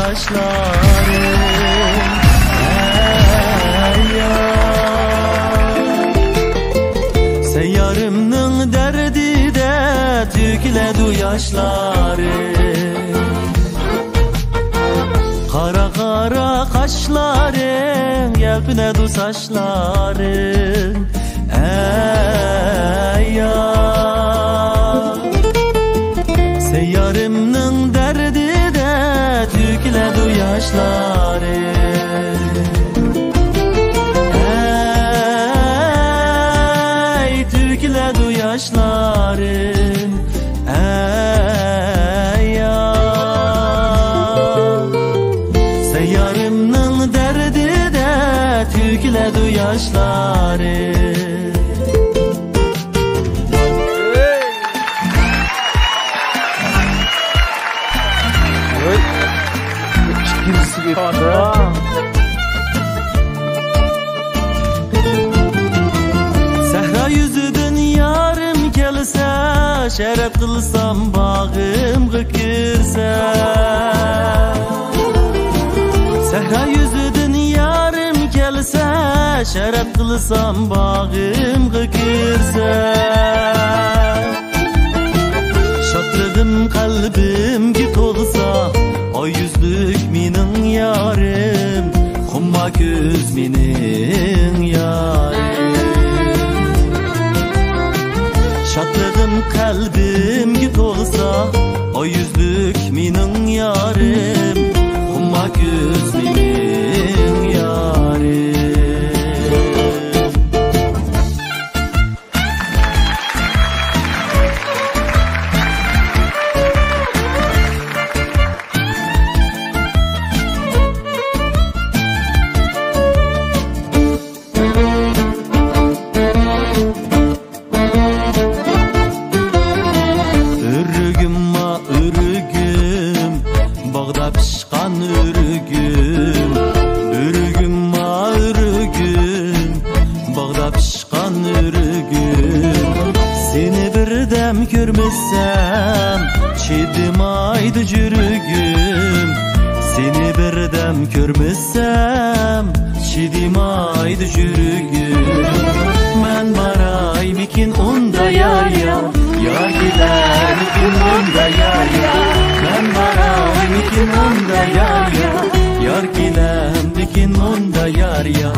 yaşlarım. Seyyarımның derdide tükledu yaşlarım. Kara kara kaşların yelpinedu saçların. Seyyarımның derdide tükledu yaşlarım. Tükledu yaşlarım. Seyyarımның derdide tükledu yaşlarım. Sehra yüzüdün yarım kelse, şeref kılsam bağım gıkırsa. Sehra yüzüdün yarım kelse, şeref kılsam bağım gıkırsa. Şatlığım kalbim git olsa, o yüzlük minin yarım, kumma göz minin yarım. Şatlığım kalbim git olsa, o yüzlük minin yarım, kumma göz minin yarım. Bağda pişkan ürgüm, ürgüm ma ürgüm, bağda pişkan ürgüm. Seni birdem görmesem, çidim aydı jürgüm. Seni birdem görmesem, çidim aydı jürgüm. Men baray mikin onda yar ya, yar gider mikin onda yar ya. Men baray mikin onda yar ya, yar gilem mikin onda yar ya.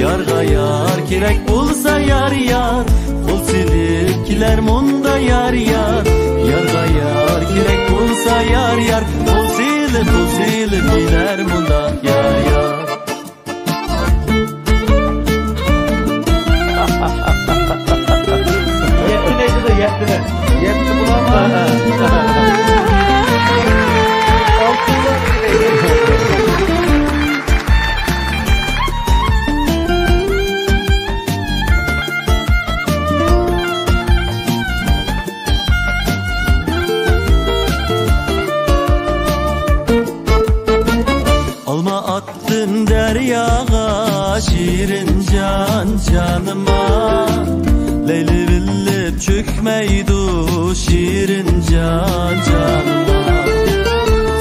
Yarga yar kerek bulsa yar yar, kul silip kiler munda yar yar. Yarga yar kerek bulsa yar yar, kul silip kiler munda yar yar. Yetti bulamam. Alma attım deryağa, şirin can canıma. Leyli billip çökmeydu şirin can canıma.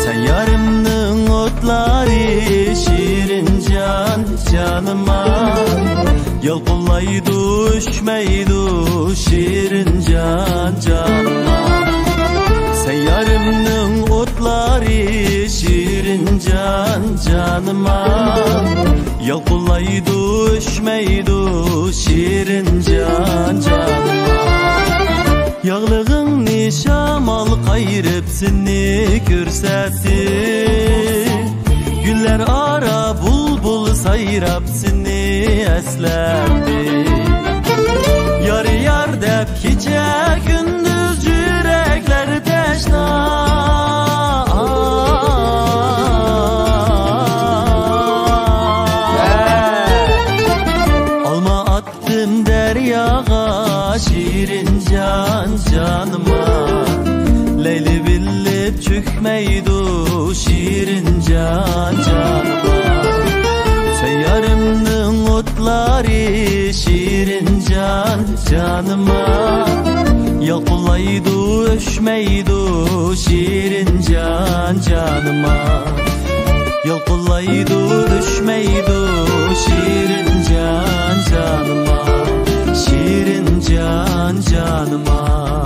Sen yarımның otları şirin can canıma. Yalpıllaydı düşmeydu şirin can canıma. Sen yarımның otları şirin can canıma. Yalpıllaydı düşmeydu şirin can canıma. Yağlığın nişamal kayırıp seni görsetsin. Güller ara bulbul sayrap seni eslerdi. Yar yar dep gece gündüz yürekler teşna. Alma attım deryağa, şirin can canıma. Leyli billip çökmeydu şirin can canıma. Seyyarımның otları şirin can canıma. Yalpıllaydı öşmeydu şirin can canıma. Yolkullaydı düşmeydi şirin can canıma, şirin can canıma.